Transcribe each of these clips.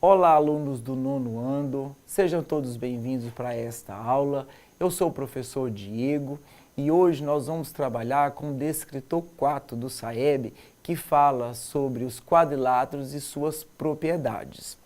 Olá, alunos do nono ano, sejam todos bem-vindos para esta aula. Eu sou o professor Diego e hoje nós vamos trabalhar com o descritor 4 do SAEB, que fala sobre os quadriláteros e suas propriedades.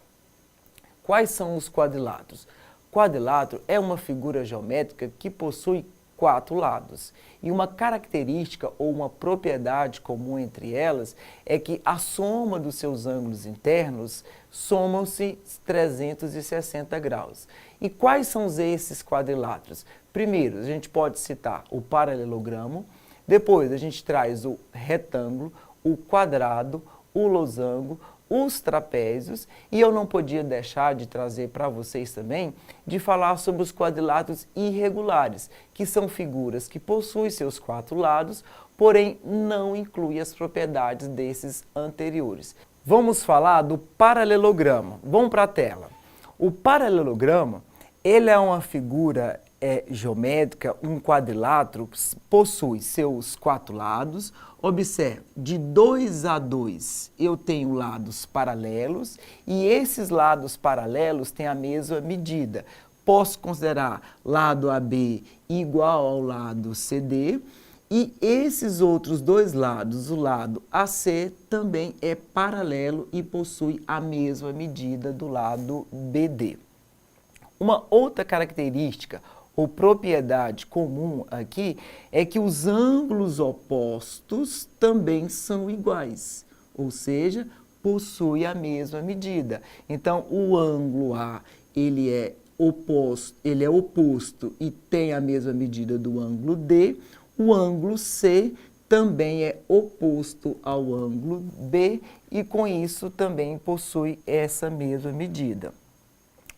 Quais são os quadriláteros? Quadrilátero é uma figura geométrica que possui 4 lados. E uma característica ou uma propriedade comum entre elas é que a soma dos seus ângulos internos somam-se 360 graus. E quais são esses quadriláteros? Primeiro, a gente pode citar o paralelogramo, depois a gente traz o retângulo, o quadrado, o losango, os trapézios, e eu não podia deixar de trazer para vocês também, de falar sobre os quadriláteros irregulares, que são figuras que possuem seus 4 lados, porém não incluem as propriedades desses anteriores. Vamos falar do paralelogramo. Vamos para a tela. O paralelogramo, ele é uma figura geométrica, um quadrilátero, possui seus 4 lados. Observe, de 2 a 2 eu tenho lados paralelos e esses lados paralelos têm a mesma medida. Posso considerar lado AB igual ao lado CD e esses outros 2 lados, o lado AC, também é paralelo e possui a mesma medida do lado BD. Uma outra característica ou propriedade comum aqui é que os ângulos opostos também são iguais, ou seja, possui a mesma medida. Então, o ângulo A, ele é oposto e tem a mesma medida do ângulo D, o ângulo C também é oposto ao ângulo B e com isso também possui essa mesma medida.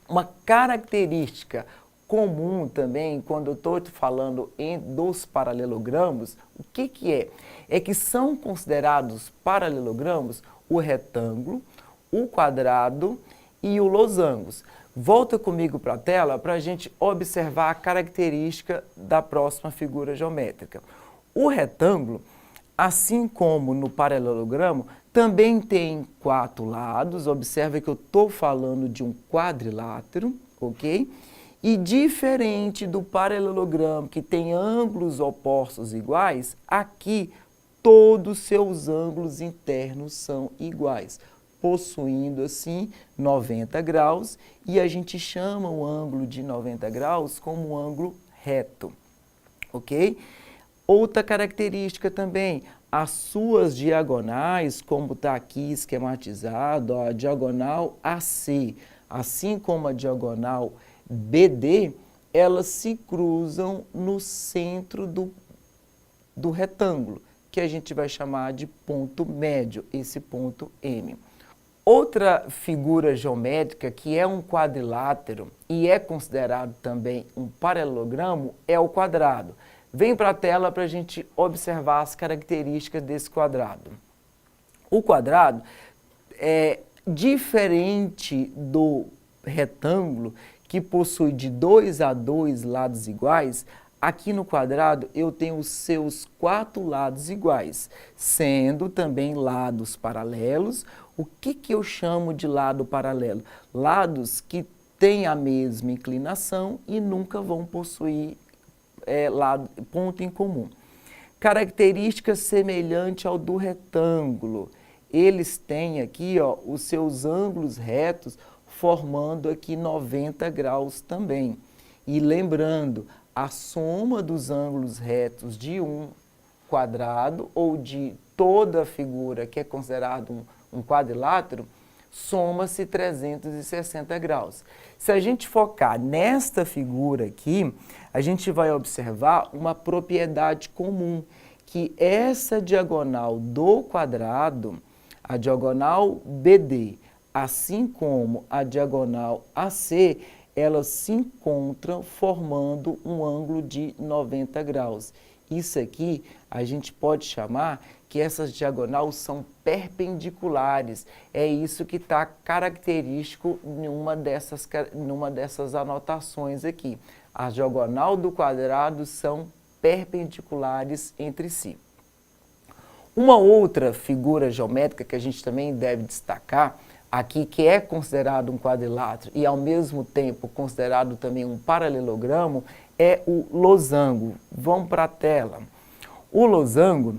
Uma característica comum também, quando eu estou falando dos paralelogramos, o que é? É que são considerados paralelogramos o retângulo, o quadrado e o losangos. Volta comigo para a tela para a gente observar a característica da próxima figura geométrica. O retângulo, assim como no paralelogramo, também tem 4 lados. Observe que eu estou falando de um quadrilátero, ok? E diferente do paralelogramo, que tem ângulos opostos iguais, aqui todos os seus ângulos internos são iguais, possuindo assim 90 graus, e a gente chama o ângulo de 90 graus como ângulo reto, ok? Outra característica também, as suas diagonais, como está aqui esquematizado, ó, a diagonal AC, assim como a diagonal BD, elas se cruzam no centro do retângulo, que a gente vai chamar de ponto médio, esse ponto M. Outra figura geométrica que é um quadrilátero e é considerado também um paralelogramo é o quadrado. Vem para a tela para a gente observar as características desse quadrado. O quadrado é diferente do retângulo, que possui de 2 a 2 lados iguais. Aqui no quadrado eu tenho os seus 4 lados iguais, sendo também lados paralelos. O que eu chamo de lado paralelo? Lados que têm a mesma inclinação e nunca vão possuir ponto em comum. Característica semelhante ao do retângulo. Eles têm aqui os seus ângulos retos formando aqui 90 graus também. E lembrando, a soma dos ângulos retos de um quadrado ou de toda a figura que é considerado um quadrilátero, soma-se 360 graus. Se a gente focar nesta figura aqui, a gente vai observar uma propriedade comum, que essa diagonal do quadrado, a diagonal BD, assim como a diagonal AC, elas se encontram formando um ângulo de 90 graus. Isso aqui a gente pode chamar que essas diagonais são perpendiculares. É isso que está característico numa dessas anotações aqui. A diagonal do quadrado são perpendiculares entre si. Uma outra figura geométrica que a gente também deve destacar aqui que é considerado um quadrilátero e ao mesmo tempo considerado também um paralelogramo, é o losango. Vamos para a tela. O losango,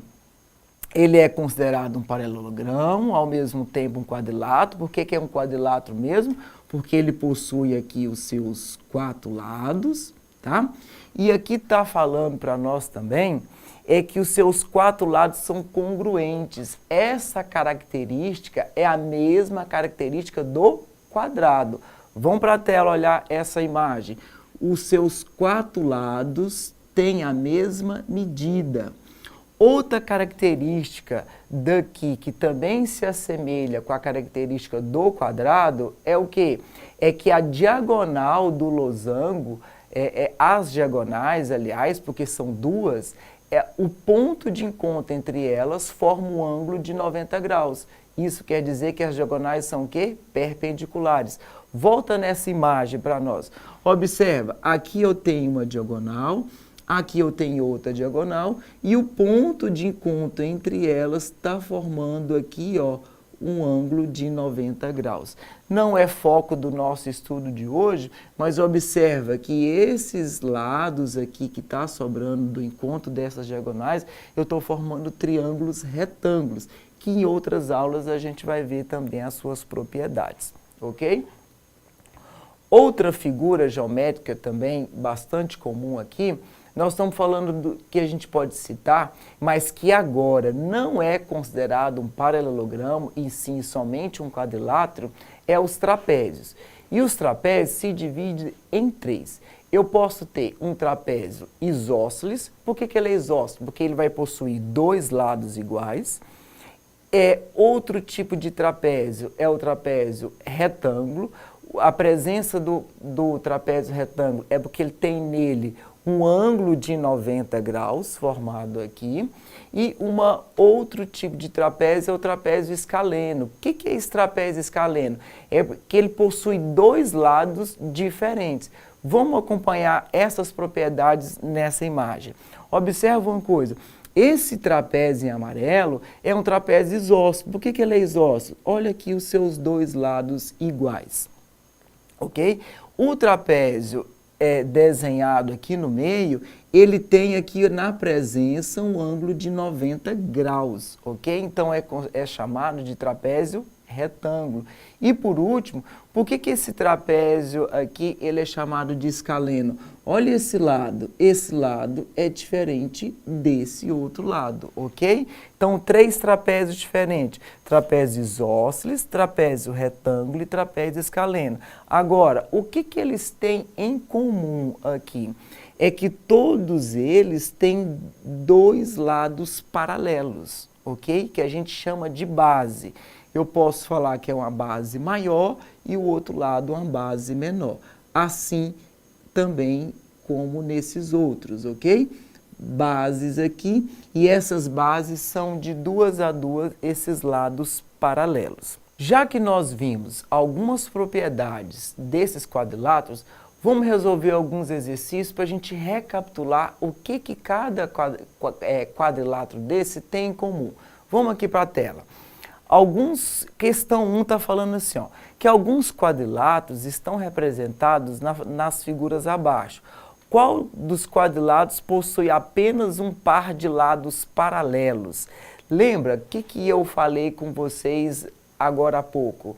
ele é considerado um paralelogramo, ao mesmo tempo um quadrilátero. Por que é um quadrilátero mesmo? Porque ele possui aqui os seus 4 lados, tá? E aqui está falando para nós também é que os seus 4 lados são congruentes. Essa característica é a mesma característica do quadrado. Vamos para a tela olhar essa imagem. Os seus 4 lados têm a mesma medida. Outra característica daqui, que também se assemelha com a característica do quadrado, é o quê? É que a diagonal do losango, as diagonais, aliás, porque são duas, o ponto de encontro entre elas forma um ângulo de 90 graus. Isso quer dizer que as diagonais são o quê? Perpendiculares. Volta nessa imagem para nós. Observa, aqui eu tenho uma diagonal, aqui eu tenho outra diagonal e o ponto de encontro entre elas está formando aqui, ó, um ângulo de 90 graus. Não é foco do nosso estudo de hoje, mas observa que esses lados aqui que está sobrando do encontro dessas diagonais, eu estou formando triângulos retângulos, que em outras aulas a gente vai ver também as suas propriedades, ok? Outra figura geométrica também bastante comum aqui, nós estamos falando do que a gente pode citar, mas que agora não é considerado um paralelogramo e sim somente um quadrilátero, é os trapézios. E os trapézios se dividem em 3. Eu posso ter um trapézio isósceles. Por que ele é isósceles? Porque ele vai possuir 2 lados iguais. Outro tipo de trapézio é o trapézio retângulo. A presença do trapézio retângulo é porque ele tem nele um ângulo de 90 graus formado aqui, e outro tipo de trapézio é o trapézio escaleno. O que é esse trapézio escaleno? É que ele possui 2 lados diferentes. Vamos acompanhar essas propriedades nessa imagem. Observa uma coisa, esse trapézio em amarelo é um trapézio isósceles. Por que ele é isósceles? Olha aqui os seus 2 lados iguais, ok? O trapézio desenhado aqui no meio, ele tem aqui na presença um ângulo de 90 graus, ok? Então é chamado de trapézio retângulo. E por último, por que esse trapézio aqui ele é chamado de escaleno? Olha esse lado é diferente desse outro lado, ok? Então 3 trapézios diferentes, trapézio isósceles, trapézio retângulo e trapézio escaleno. Agora, o que eles têm em comum aqui? É que todos eles têm 2 lados paralelos, ok? Que a gente chama de base. Eu posso falar que é uma base maior e o outro lado uma base menor. Assim também como nesses outros, ok? Bases aqui, e essas bases são de 2 a 2 esses lados paralelos. Já que nós vimos algumas propriedades desses quadriláteros, vamos resolver alguns exercícios para a gente recapitular o que cada quadrilátero desse tem em comum. Vamos aqui para a tela. Questão 1 está falando assim, ó, que alguns quadriláteros estão representados nas figuras abaixo. Qual dos quadriláteros possui apenas um par de lados paralelos? Lembra o que eu falei com vocês agora há pouco?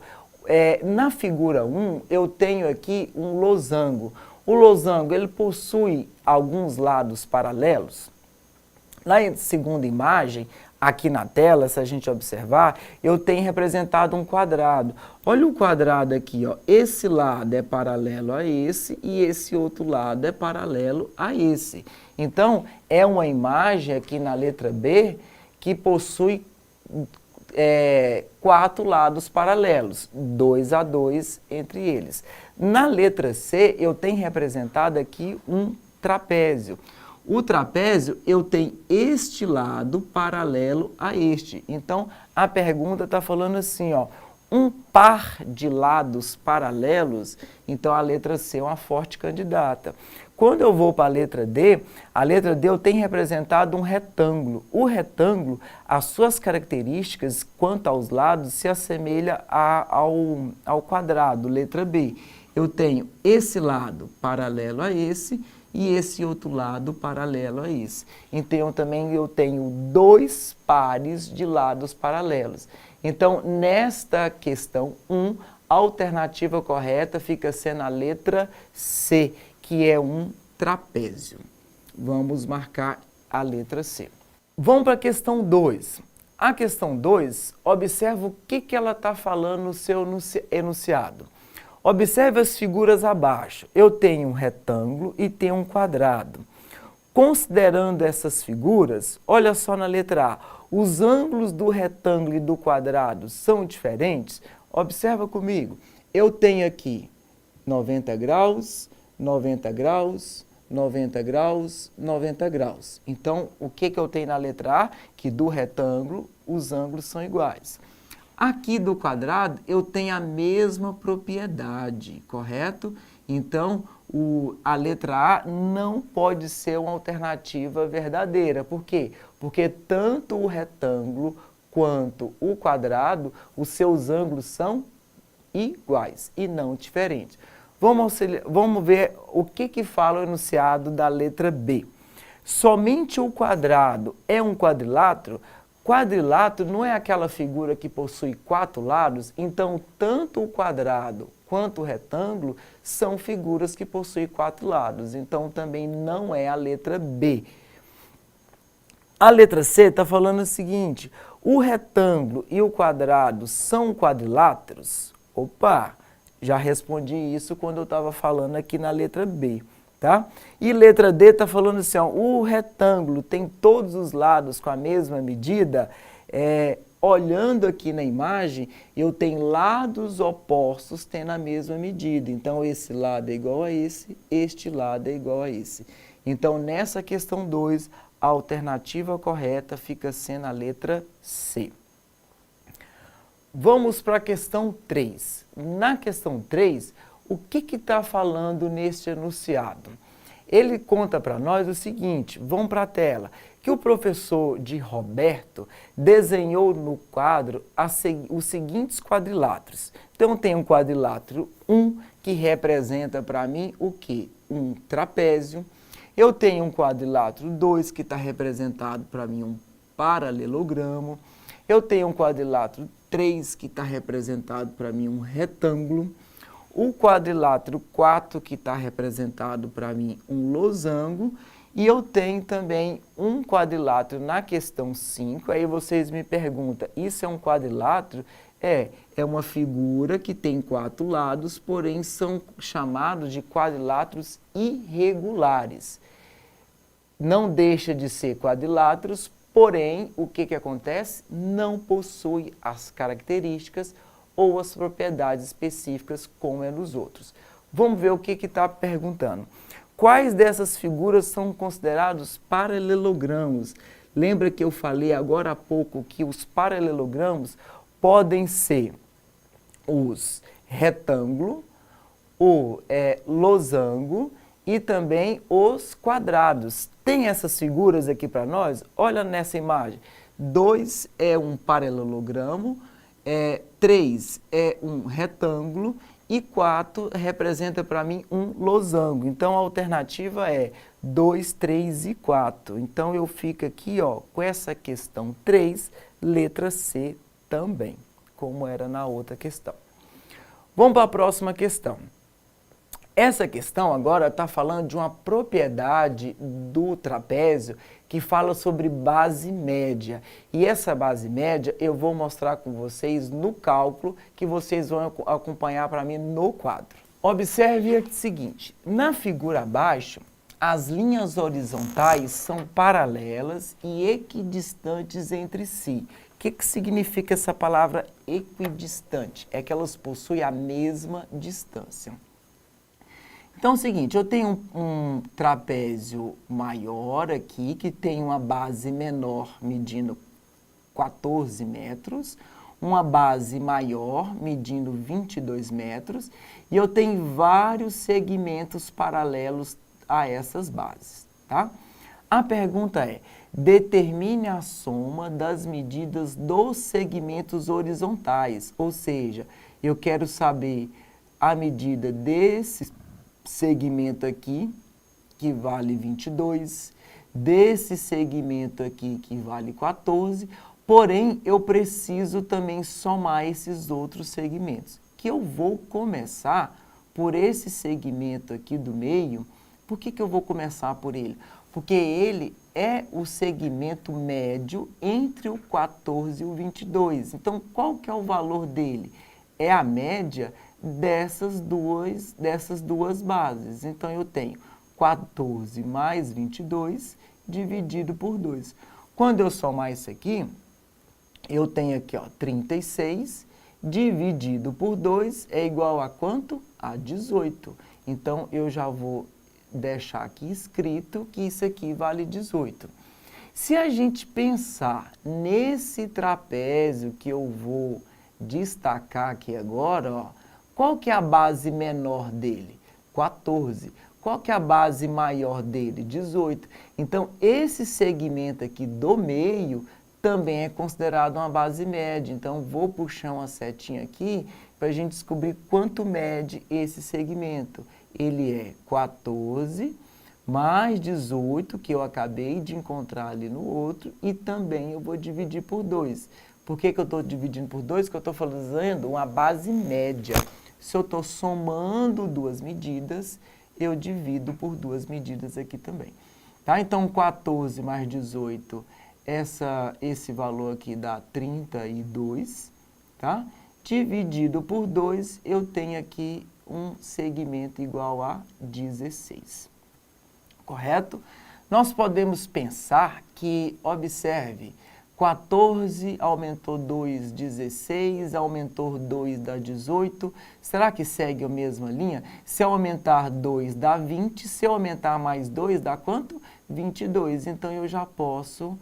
Na figura 1, eu tenho aqui um losango. O losango, ele possui alguns lados paralelos? Na segunda imagem, aqui na tela, se a gente observar, eu tenho representado um quadrado. Olha o quadrado aqui, ó. Esse lado é paralelo a esse e esse outro lado é paralelo a esse. Então, é uma imagem aqui na letra B que possui 4 lados paralelos, 2 a 2 entre eles. Na letra C, eu tenho representado aqui um trapézio. O trapézio, eu tenho este lado paralelo a este. Então, a pergunta está falando assim, ó, um par de lados paralelos, então a letra C é uma forte candidata. Quando eu vou para a letra D eu tenho representado um retângulo. O retângulo, as suas características quanto aos lados se assemelha ao quadrado, letra B. Eu tenho esse lado paralelo a esse e esse outro lado paralelo a esse. Então também eu tenho dois pares de lados paralelos. Então nesta questão 1, a alternativa correta fica sendo a letra C, que é um trapézio. Vamos marcar a letra C. Vamos para a questão 2. A questão 2, observa o que ela está falando no seu enunciado. Observe as figuras abaixo. Eu tenho um retângulo e tenho um quadrado. Considerando essas figuras, olha só na letra A, os ângulos do retângulo e do quadrado são diferentes? Observa comigo. Eu tenho aqui 90 graus, 90 graus, 90 graus, 90 graus. Então, o que eu tenho na letra A? Que do retângulo, os ângulos são iguais. Aqui do quadrado, eu tenho a mesma propriedade, correto? Então, a letra A não pode ser uma alternativa verdadeira. Por quê? Porque tanto o retângulo quanto o quadrado, os seus ângulos são iguais e não diferentes. Vamos ver o que fala o enunciado da letra B. Somente o quadrado é um quadrilátero? Quadrilátero não é aquela figura que possui 4 lados, então tanto o quadrado quanto o retângulo são figuras que possuem 4 lados, então também não é a letra B. A letra C está falando o seguinte, o retângulo e o quadrado são quadriláteros? Opa, já respondi isso quando eu estava falando aqui na letra B. Tá? E letra D está falando assim, ó, o retângulo tem todos os lados com a mesma medida? Olhando aqui na imagem, eu tenho lados opostos tendo a mesma medida. Então, esse lado é igual a esse, este lado é igual a esse. Então, nessa questão 2, a alternativa correta fica sendo a letra C. Vamos para a questão 3. Na questão 3, o que está falando neste enunciado? Ele conta para nós o seguinte, vamos para a tela, que o professor de Roberto desenhou no quadro os seguintes quadriláteros. Então, tem um quadrilátero 1, que representa para mim o quê? Um trapézio. Eu tenho um quadrilátero 2, que está representado para mim um paralelogramo. Eu tenho um quadrilátero 3, que está representado para mim um retângulo. O quadrilátero 4, que está representado para mim um losango. E eu tenho também um quadrilátero na questão 5. Aí vocês me perguntam, isso é um quadrilátero? É uma figura que tem 4 lados, porém são chamados de quadriláteros irregulares. Não deixa de ser quadriláteros, porém, o que acontece? Não possui as características ou as propriedades específicas como é nos outros. Vamos ver o que está perguntando. Quais dessas figuras são considerados paralelogramos? Lembra que eu falei agora há pouco que os paralelogramos podem ser os retângulo, o losango e também os quadrados. Tem essas figuras aqui para nós? Olha nessa imagem. 2 é um paralelogramo, 3 é um retângulo e 4 representa para mim um losango. Então, a alternativa é 2, 3 e 4. Então, eu fico aqui com essa questão 3, letra C também, como era na outra questão. Vamos para a próxima questão. Essa questão agora está falando de uma propriedade do trapézio que fala sobre base média. E essa base média eu vou mostrar com vocês no cálculo que vocês vão acompanhar para mim no quadro. Observe o seguinte, na figura abaixo, as linhas horizontais são paralelas e equidistantes entre si. O que significa essa palavra equidistante? É que elas possuem a mesma distância. Então é o seguinte, eu tenho um trapézio maior aqui, que tem uma base menor medindo 14 metros, uma base maior, medindo 22 metros, e eu tenho vários segmentos paralelos a essas bases, tá? A pergunta é, determine a soma das medidas dos segmentos horizontais, ou seja, eu quero saber a medida desse segmento aqui, que vale 22, desse segmento aqui, que vale 14, porém, eu preciso também somar esses outros segmentos, que eu vou começar por esse segmento aqui do meio. Por que eu vou começar por ele? Porque ele é o segmento médio entre o 14 e o 22. Então, qual que é o valor dele? É a média dessas duas bases. Então, eu tenho 14 mais 22 dividido por 2. Quando eu somar isso aqui, eu tenho aqui, ó, 36 dividido por 2 é igual a quanto? A 18. Então, eu já vou deixar aqui escrito que isso aqui vale 18. Se a gente pensar nesse trapézio que eu vou destacar aqui agora, ó, qual que é a base menor dele? 14. Qual que é a base maior dele? 18. Então, esse segmento aqui do meio também é considerado uma base média. Então, vou puxar uma setinha aqui para a gente descobrir quanto mede esse segmento. Ele é 14 mais 18, que eu acabei de encontrar ali no outro, e também eu vou dividir por 2. Por que eu estou dividindo por 2? Porque eu estou fazendo uma base média. Se eu estou somando duas medidas, eu divido por duas medidas aqui também. Tá? Então, 14 mais 18, esse valor aqui dá 32, tá? Dividido por 2, eu tenho aqui um segmento igual a 16. Correto? Nós podemos pensar que, observe, 14 aumentou 2, 16, aumentou 2 dá 18. Será que segue a mesma linha? Se eu aumentar 2 dá 20, se eu aumentar mais 2 dá quanto? 22. Então, eu já posso,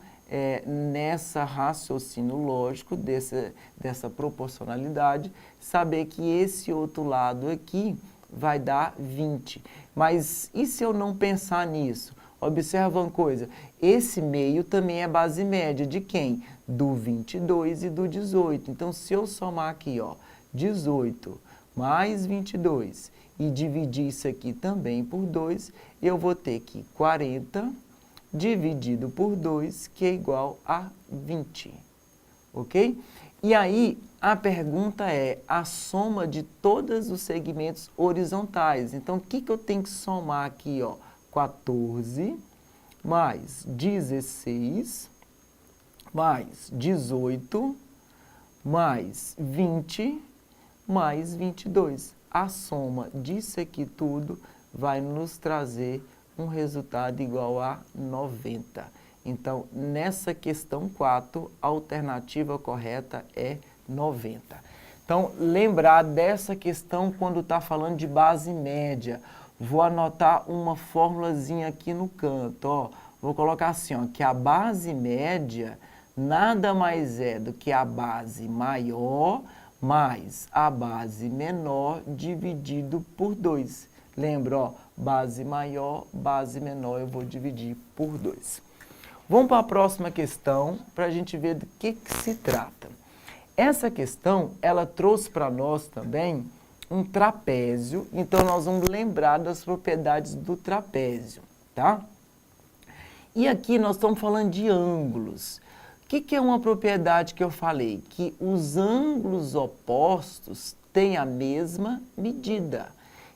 nessa raciocínio lógico, dessa proporcionalidade, saber que esse outro lado aqui vai dar 20. Mas e se eu não pensar nisso? Observa uma coisa, esse meio também é base média de quem? Do 22 e do 18. Então, se eu somar aqui, ó, 18 mais 22 e dividir isso aqui também por 2, eu vou ter que 40 dividido por 2, que é igual a 20. Ok? E aí, a pergunta é a soma de todos os segmentos horizontais. Então, o que eu tenho que somar aqui, ó? 14 mais 16 mais 18 mais 20 mais 22. A soma disso aqui tudo vai nos trazer um resultado igual a 90. Então, nessa questão 4, a alternativa correta é 90. Então, lembrar dessa questão quando está falando de base média. Vou anotar uma formulazinha aqui no canto, ó. Vou colocar assim, ó, que a base média nada mais é do que a base maior mais a base menor dividido por 2. Lembra, ó, base maior, base menor, eu vou dividir por 2. Vamos para a próxima questão para a gente ver do que se trata. Essa questão, ela trouxe para nós também um trapézio, então nós vamos lembrar das propriedades do trapézio, tá? E aqui nós estamos falando de ângulos. O que é uma propriedade que eu falei? Que os ângulos opostos têm a mesma medida.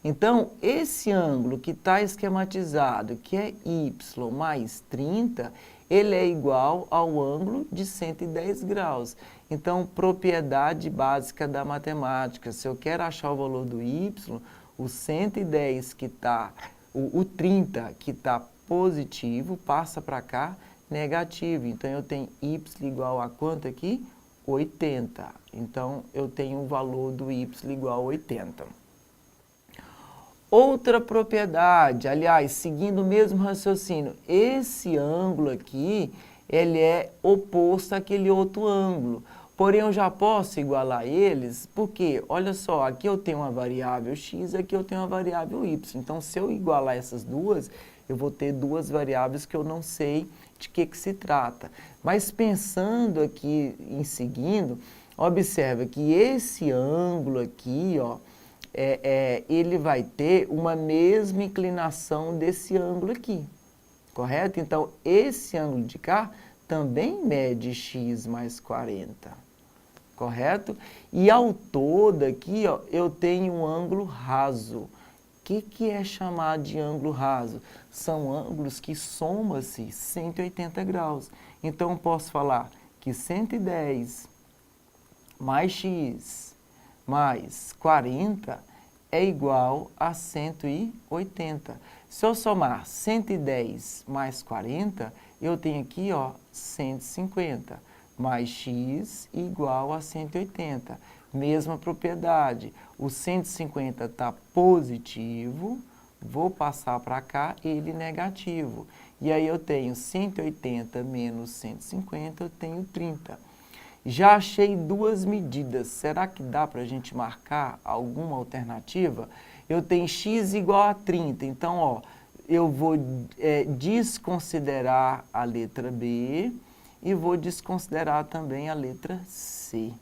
Então, esse ângulo que está esquematizado, que é y mais 30, ele é igual ao ângulo de 110 graus. Então, propriedade básica da matemática, se eu quero achar o valor do y, o 110 que está, o 30 que está positivo, passa para cá, negativo. Então, eu tenho y igual a quanto aqui? 80. Então, eu tenho o valor do y igual a 80. Outra propriedade, aliás, seguindo o mesmo raciocínio, esse ângulo aqui, ele é oposto àquele outro ângulo. Porém, eu já posso igualar eles, porque, olha só, aqui eu tenho uma variável x, aqui eu tenho uma variável y. Então, se eu igualar essas duas, eu vou ter duas variáveis que eu não sei de que se trata. Mas pensando aqui em seguindo, observa que esse ângulo aqui, ó, ele vai ter uma mesma inclinação desse ângulo aqui, correto? Então, esse ângulo de cá também mede x mais 40, correto? E ao todo aqui, ó, eu tenho um ângulo raso. O que é chamado de ângulo raso? São ângulos que somam-se 180 graus. Então, eu posso falar que 110 mais x mais 40 é igual a 180. Se eu somar 110 mais 40, eu tenho aqui, ó, 150, mais x igual a 180. Mesma propriedade, o 150 está positivo, vou passar para cá ele negativo. E aí eu tenho 180 menos 150, eu tenho 30. Já achei duas medidas. Será que dá para a gente marcar alguma alternativa? Eu tenho x igual a 30. Então, ó, eu vou desconsiderar a letra B e vou desconsiderar também a letra C.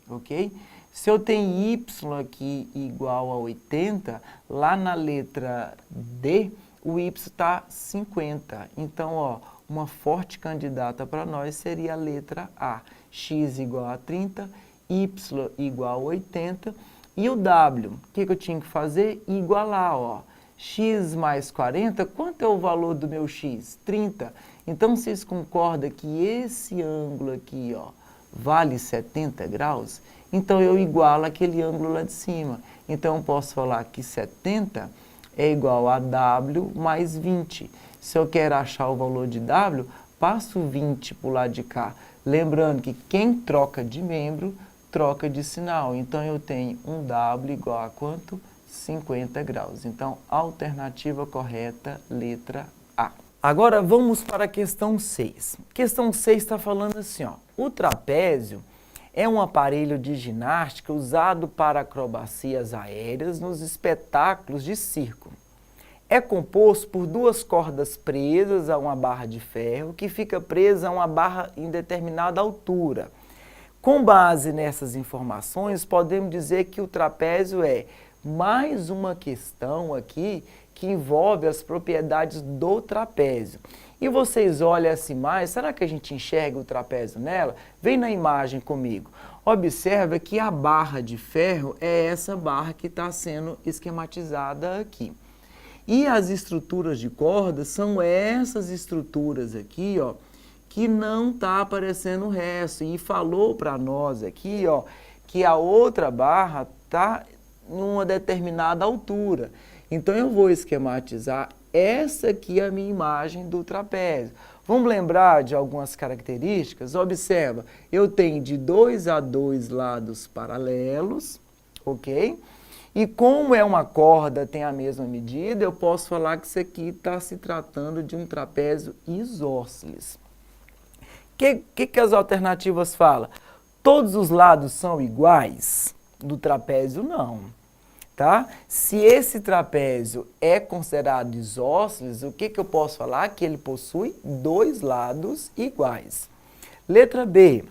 Ok? Se eu tenho y aqui igual a 80, lá na letra D, o y está 50. Então, ó, uma forte candidata para nós seria a letra A. X igual a 30, y igual a 80. E o W, o que eu tinha que fazer? Igualar, ó. X mais 40, quanto é o valor do meu x? 30. Então, vocês concordam que esse ângulo aqui, ó, vale 70 graus? Então, eu igualo aquele ângulo lá de cima. Então, eu posso falar que 70 é igual a W mais 20. Se eu quero achar o valor de W, passo 20 para o lado de cá. Lembrando que quem troca de membro, troca de sinal. Então, eu tenho um W igual a quanto? 50 graus. Então, alternativa correta, letra A. Agora, vamos para a questão 6. Questão 6 está falando assim, ó. O trapézio é um aparelho de ginástica usado para acrobacias aéreas nos espetáculos de circo. É composto por duas cordas presas a uma barra de ferro que fica presa a uma barra em determinada altura. Com base nessas informações, podemos dizer que o trapézio é mais uma questão aqui que envolve as propriedades do trapézio. E vocês olham essa imagem, será que a gente enxerga o trapézio nela? Vem na imagem comigo. Observa que a barra de ferro é essa barra que está sendo esquematizada aqui. E as estruturas de cordas são essas estruturas aqui, ó, que não está aparecendo o resto. E falou para nós aqui, ó, que a outra barra está numa determinada altura. Então, eu vou esquematizar essa aqui, a minha imagem do trapézio. Vamos lembrar de algumas características? Observa, eu tenho de 2 a 2 lados paralelos, ok? E como é uma corda, tem a mesma medida, eu posso falar que isso aqui está se tratando de um trapézio isósceles. O que as alternativas falam? Todos os lados são iguais? Do trapézio, não. Tá? Se esse trapézio é considerado isósceles, o que eu posso falar? Que ele possui dois lados iguais. Letra B.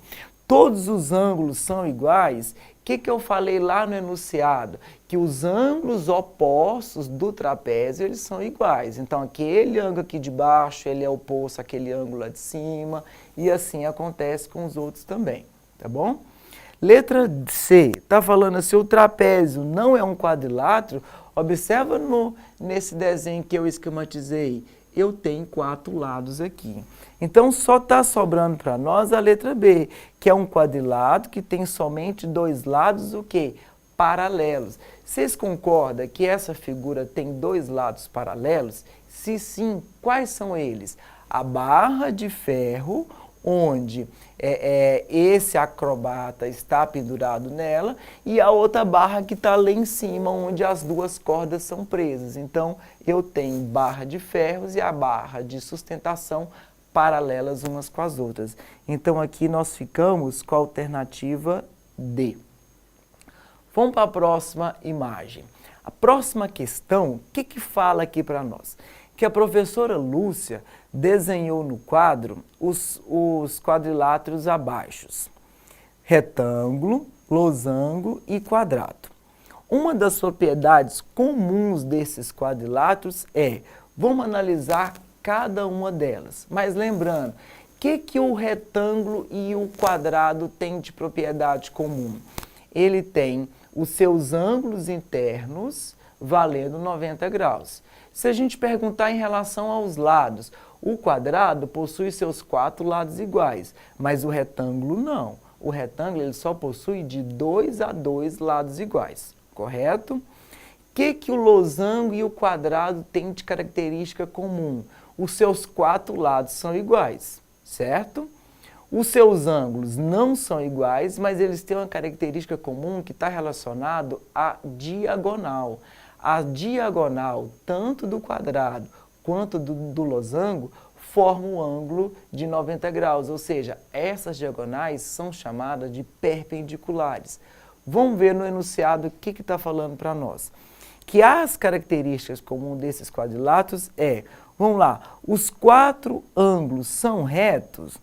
Todos os ângulos são iguais? O que eu falei lá no enunciado? Que os ângulos opostos do trapézio, eles são iguais. Então, aquele ângulo aqui de baixo, ele é oposto àquele ângulo lá de cima, e assim acontece com os outros também, tá bom? Letra C, está falando assim, o trapézio não é um quadrilátero. Observa nesse desenho que eu esquematizei, eu tenho 4 lados aqui. Então, só está sobrando para nós a letra B, que é um quadrilátero que tem somente 2 lados, o quê? Paralelos. Vocês concordam que essa figura tem 2 lados paralelos? Se sim, quais são eles? A barra de ferro, onde esse acrobata está pendurado nela, e a outra barra que está lá em cima, onde as 2 cordas são presas. Então, eu tenho barra de ferros e a barra de sustentação paralelas umas com as outras. Então, aqui nós ficamos com a alternativa D. Vamos para a próxima imagem. A próxima questão, o que fala aqui para nós? Que a professora Lúcia desenhou no quadro os quadriláteros abaixo: retângulo, losango e quadrado. Uma das propriedades comuns desses quadriláteros é, vamos analisar cada uma delas, mas lembrando, o que o retângulo e o quadrado têm de propriedade comum? Ele tem os seus ângulos internos valendo 90 graus. Se a gente perguntar em relação aos lados, o quadrado possui seus 4 lados iguais, mas o retângulo não. O retângulo ele só possui de 2 a 2 lados iguais, correto? O que o losango e o quadrado têm de característica comum? Os seus 4 lados são iguais, certo? Os seus ângulos não são iguais, mas eles têm uma característica comum que está relacionado à diagonal. A diagonal, tanto do quadrado quanto do losango, forma um ângulo de 90 graus, ou seja, essas diagonais são chamadas de perpendiculares. Vamos ver no enunciado o que está falando para nós. Que as características comuns desses quadriláteros vamos lá, os 4 ângulos são retos,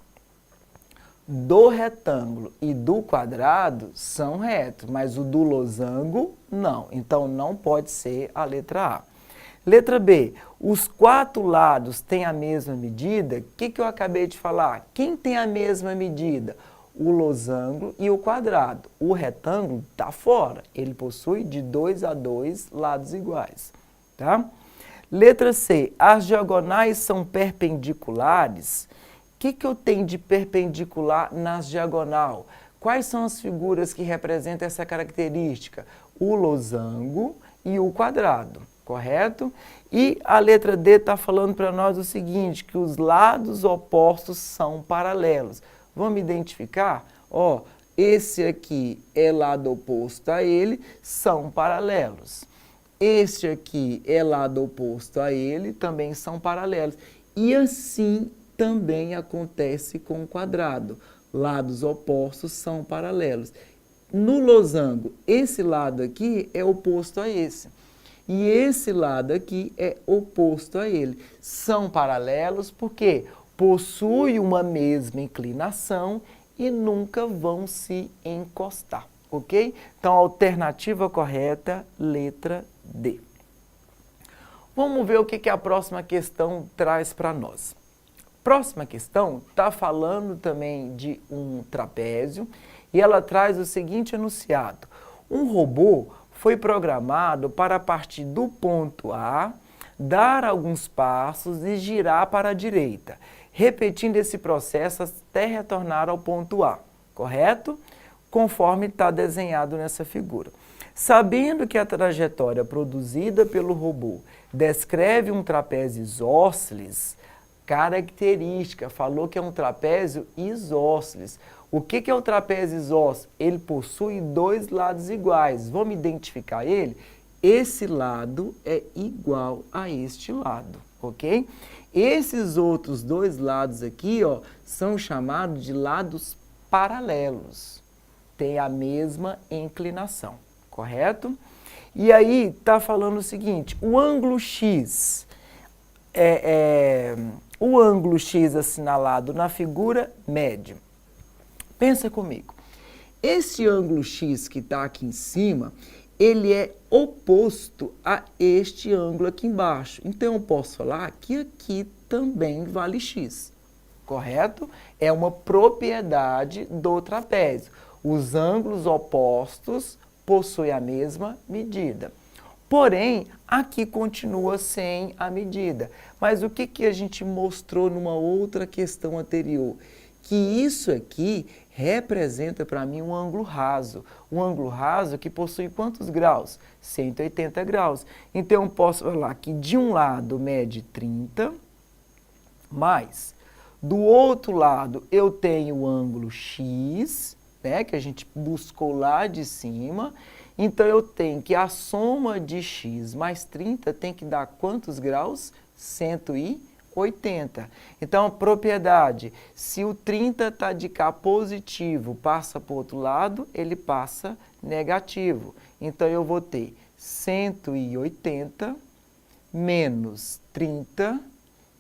do retângulo e do quadrado são retos, mas o do losango não. Então, não pode ser a letra A. Letra B, os 4 lados têm a mesma medida. O que eu acabei de falar? Quem tem a mesma medida? O losango e o quadrado. O retângulo está fora. Ele possui de 2 a 2 lados iguais. Tá? Letra C, as diagonais são perpendiculares. O que eu tenho de perpendicular nas diagonal? Quais são as figuras que representam essa característica? O losango e o quadrado, correto? E a letra D está falando para nós o seguinte, que os lados opostos são paralelos. Vamos identificar? Ó, esse aqui é lado oposto a ele, são paralelos. Este aqui é lado oposto a ele, também são paralelos. E assim também acontece com o quadrado. Lados opostos são paralelos. No losango, esse lado aqui é oposto a esse. E esse lado aqui é oposto a ele. São paralelos porque possuem uma mesma inclinação e nunca vão se encostar, ok? Então, a alternativa correta, letra D. Vamos ver o que a próxima questão traz para nós. Próxima questão está falando também de um trapézio e ela traz o seguinte enunciado. Um robô foi programado para partir do ponto A, dar alguns passos e girar para a direita, repetindo esse processo até retornar ao ponto A, correto? Conforme está desenhado nessa figura. Sabendo que a trajetória produzida pelo robô descreve um trapézio isósceles, característica, falou que é um trapézio isósceles. O que é o trapézio isósceles? Ele possui 2 lados iguais. Vamos identificar ele? Esse lado é igual a este lado, ok? Esses outros 2 lados aqui, ó, são chamados de lados paralelos. Tem a mesma inclinação, correto? E aí está falando o seguinte, o ângulo X o ângulo X assinalado na figura mede. Pensa comigo. Esse ângulo X que está aqui em cima, ele é oposto a este ângulo aqui embaixo. Então, eu posso falar que aqui também vale X, correto? É uma propriedade do trapézio. Os ângulos opostos possuem a mesma medida. Porém, aqui continua sem a medida. Mas o que a gente mostrou numa outra questão anterior? Que isso aqui representa para mim um ângulo raso. Um ângulo raso que possui quantos graus? 180 graus. Então, eu posso falar que de um lado mede 30, mais do outro lado eu tenho o ângulo X, né, que a gente buscou lá de cima. Então, eu tenho que a soma de x mais 30 tem que dar quantos graus? 180 80. Então, propriedade, se o 30 está de cá positivo, passa para o outro lado, ele passa negativo. Então, eu vou ter 180 menos 30,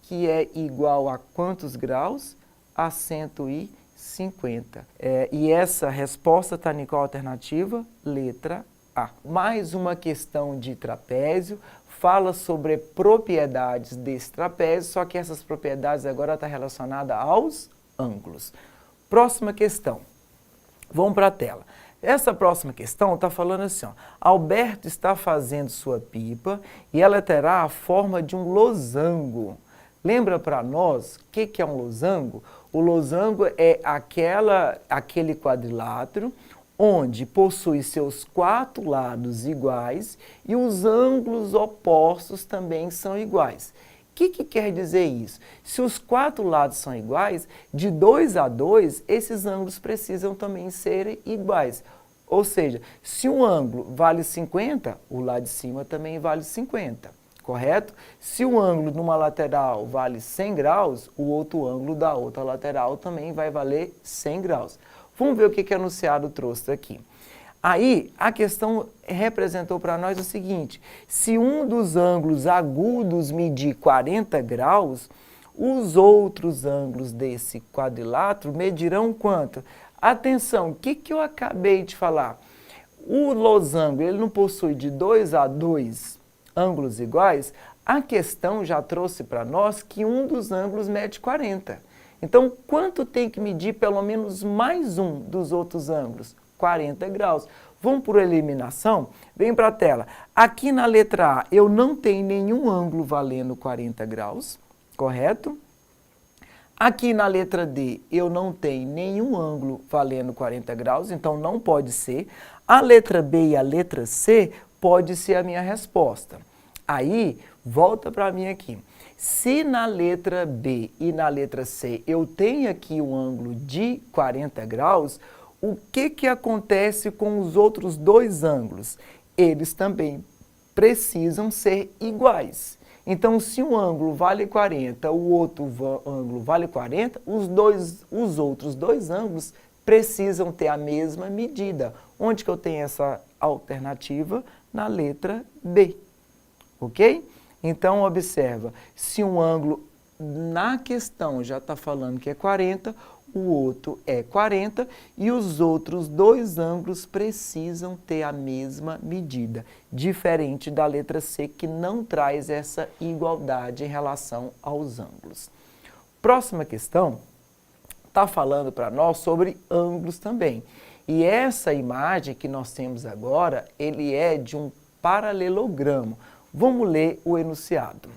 que é igual a quantos graus? A 150. E essa resposta está em qual alternativa? Letra A. Mais uma questão de trapézio, fala sobre propriedades desse trapézio, só que essas propriedades agora estão relacionadas aos ângulos. Próxima questão. Vamos para a tela. Essa próxima questão está falando assim, ó, Alberto está fazendo sua pipa e ela terá a forma de um losango. Lembra para nós o que é um losango? O losango é aquele quadrilátero onde possui seus 4 lados iguais e os ângulos opostos também são iguais. O que quer dizer isso? Se os 4 lados são iguais, de 2 a 2, esses ângulos precisam também ser iguais. Ou seja, se um ângulo vale 50, o lado de cima também vale 50, correto? Se um ângulo numa lateral vale 100 graus, o outro ângulo da outra lateral também vai valer 100 graus. Vamos ver o que o enunciado trouxe aqui. Aí, a questão representou para nós o seguinte, se um dos ângulos agudos medir 40 graus, os outros ângulos desse quadrilátero medirão quanto? Atenção, o que eu acabei de falar? O losango, ele não possui de 2 a 2 ângulos iguais, a questão já trouxe para nós que um dos ângulos mede 40. Então, quanto tem que medir pelo menos mais um dos outros ângulos? 40 graus. Vamos por eliminação? Vem para a tela. Aqui na letra A, eu não tenho nenhum ângulo valendo 40 graus, correto? Aqui na letra D, eu não tenho nenhum ângulo valendo 40 graus, então não pode ser. A letra B e a letra C pode ser a minha resposta. Aí, volta para mim aqui. Se na letra B e na letra C eu tenho aqui um ângulo de 40 graus, o que acontece com os outros 2 ângulos? Eles também precisam ser iguais. Então, se um ângulo vale 40, o outro ângulo vale 40, os outros 2 ângulos precisam ter a mesma medida. Onde que eu tenho essa alternativa? Na letra B. Ok? Então, observa, se um ângulo na questão já está falando que é 40, o outro é 40 e os outros 2 ângulos precisam ter a mesma medida, diferente da letra C, que não traz essa igualdade em relação aos ângulos. Próxima questão está falando para nós sobre ângulos também. E essa imagem que nós temos agora, ele é de um paralelogramo. Vamos ler o enunciado.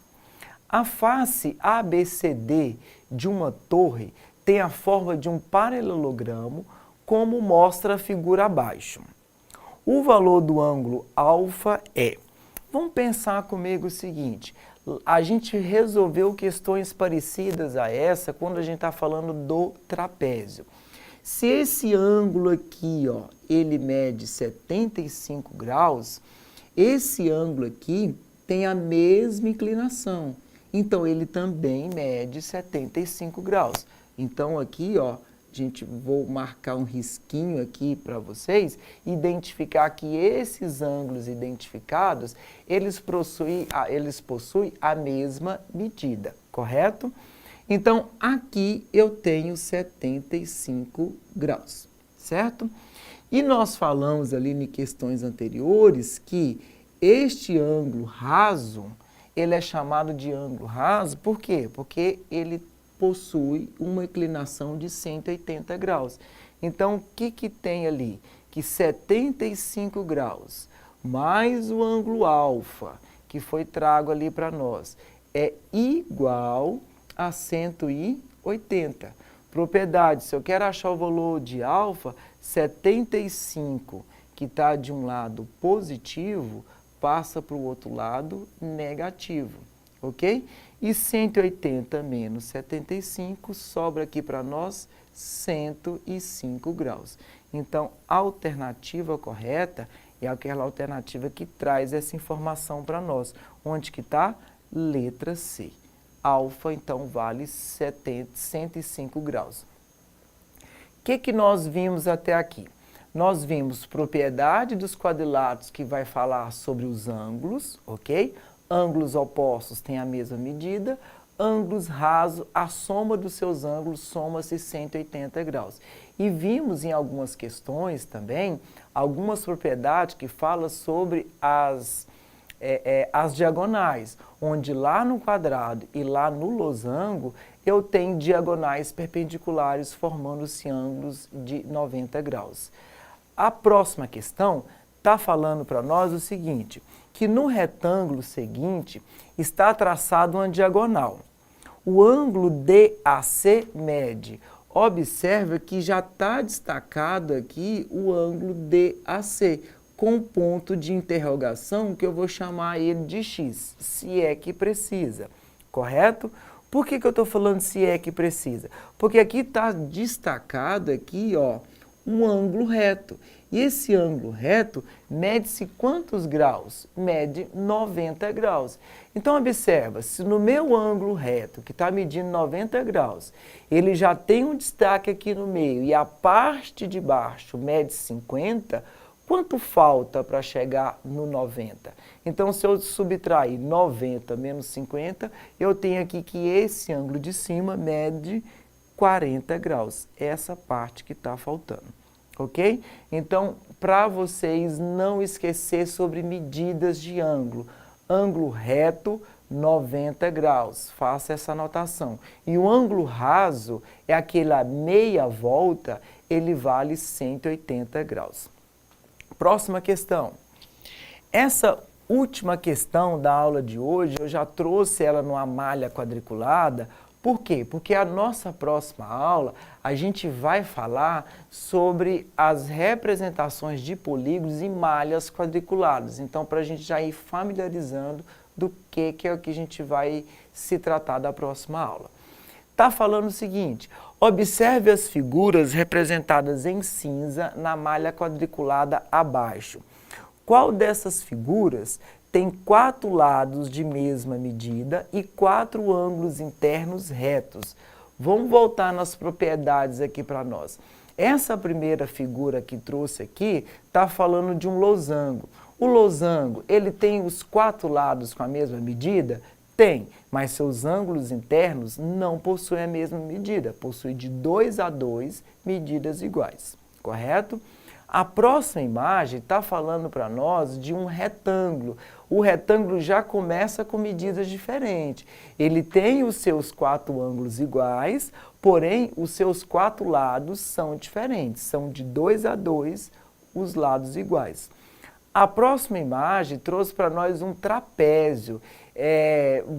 A face ABCD de uma torre tem a forma de um paralelogramo, como mostra a figura abaixo. O valor do ângulo alfa é... Vamos pensar comigo o seguinte, a gente resolveu questões parecidas a essa quando a gente está falando do trapézio. Se esse ângulo aqui, ó, ele mede 75 graus, esse ângulo aqui tem a mesma inclinação. Então, ele também mede 75 graus. Então, aqui, ó, vou marcar um risquinho aqui para vocês, identificar que esses ângulos identificados, eles possuem a mesma medida, correto? Então, aqui eu tenho 75 graus, certo? E nós falamos ali em questões anteriores que este ângulo raso, ele é chamado de ângulo raso, por quê? Porque ele possui uma inclinação de 180 graus. Então, o que tem ali? Que 75 graus mais o ângulo alfa, que foi trago ali para nós, é igual a 180. Propriedade, se eu quero achar o valor de alfa, 75, que está de um lado positivo, passa para o outro lado negativo, ok? E 180 menos 75 sobra aqui para nós 105 graus. Então, a alternativa correta é aquela alternativa que traz essa informação para nós. Onde que está? Letra C. alfa, então vale 105 graus. O que nós vimos até aqui? Nós vimos propriedade dos quadriláteros, que vai falar sobre os ângulos, ok? Ângulos opostos têm a mesma medida, ângulos rasos, a soma dos seus ângulos soma-se 180 graus. E vimos em algumas questões também, algumas propriedades que falam sobre as diagonais, onde lá no quadrado e lá no losango, eu tenho diagonais perpendiculares formando-se ângulos de 90 graus. A próxima questão está falando para nós o seguinte, que no retângulo seguinte está traçado uma diagonal. O ângulo DAC mede. Observa que já está destacado aqui o ângulo DAC, com ponto de interrogação que eu vou chamar ele de X, se é que precisa, correto? Por que eu estou falando se é que precisa? Porque aqui está destacado aqui, ó, um ângulo reto. E esse ângulo reto mede-se quantos graus? Mede 90 graus. Então, observa, se no meu ângulo reto, que está medindo 90 graus, ele já tem um destaque aqui no meio e a parte de baixo mede 50, quanto falta para chegar no 90? Então, se eu subtrair 90 menos 50, eu tenho aqui que esse ângulo de cima mede 40 graus. Essa parte que está faltando, ok? Então, para vocês não esquecer sobre medidas de ângulo. Ângulo reto, 90 graus. Faça essa anotação. E o ângulo raso é aquela meia volta, ele vale 180 graus. Próxima questão. Essa última questão da aula de hoje, eu já trouxe ela numa malha quadriculada. Por quê? Porque a nossa próxima aula, a gente vai falar sobre as representações de polígonos em malhas quadriculadas. Então, para a gente já ir familiarizando do que é o que a gente vai se tratar da próxima aula. Está falando o seguinte, observe as figuras representadas em cinza na malha quadriculada abaixo. Qual dessas figuras tem 4 lados de mesma medida e 4 ângulos internos retos? Vamos voltar nas propriedades aqui para nós. Essa primeira figura que trouxe aqui está falando de um losango. O losango, ele tem os 4 lados com a mesma medida? Tem, mas seus ângulos internos não possuem a mesma medida, possui de 2 a 2 medidas iguais, correto? A próxima imagem está falando para nós de um retângulo. O retângulo já começa com medidas diferentes. Ele tem os seus 4 ângulos iguais, porém os seus 4 lados são diferentes, são de 2 a 2 os lados iguais. A próxima imagem trouxe para nós um trapézio.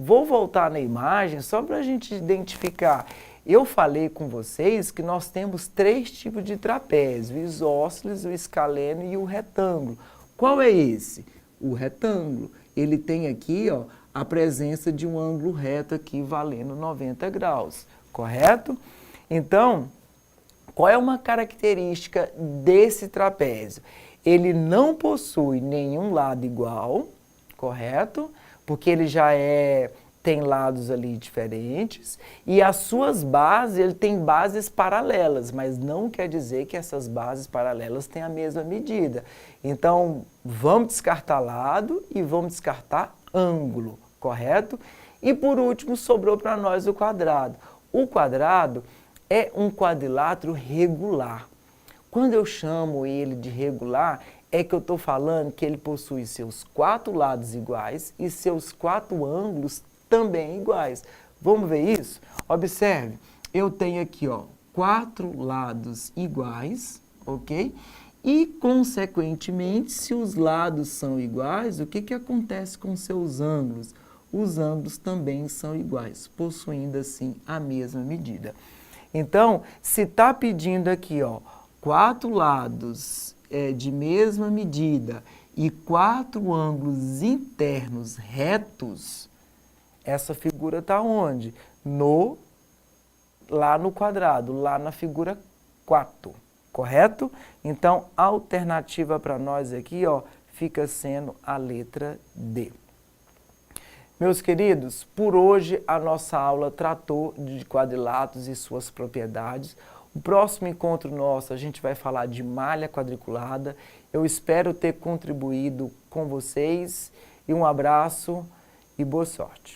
Vou voltar na imagem só para a gente identificar. Eu falei com vocês que nós temos 3 tipos de trapézio, o isósceles, o escaleno e o retângulo. Qual é esse? O retângulo. Ele tem aqui, ó, a presença de um ângulo reto aqui valendo 90 graus, correto? Então, qual é uma característica desse trapézio? Ele não possui nenhum lado igual, correto? Porque ele já tem lados ali diferentes e as suas bases, ele tem bases paralelas, mas não quer dizer que essas bases paralelas têm a mesma medida. Então, vamos descartar lado e vamos descartar ângulo, correto? E por último, sobrou para nós o quadrado. O quadrado é um quadrilátero regular. Quando eu chamo ele de regular, é que eu estou falando que ele possui seus 4 lados iguais e seus 4 ângulos também iguais. Vamos ver isso? Observe, eu tenho aqui, ó, 4 lados iguais, ok? E, consequentemente, se os lados são iguais, o que acontece com seus ângulos? Os ângulos também são iguais, possuindo, assim, a mesma medida. Então, se está pedindo aqui, ó, 4 lados de mesma medida e 4 ângulos internos retos, essa figura está onde? Lá no quadrado, lá na figura 4, correto? Então, a alternativa para nós aqui, ó, fica sendo a letra D. Meus queridos, por hoje a nossa aula tratou de quadriláteros e suas propriedades. O próximo encontro nosso a gente vai falar de malha quadriculada. Eu espero ter contribuído com vocês e um abraço e boa sorte.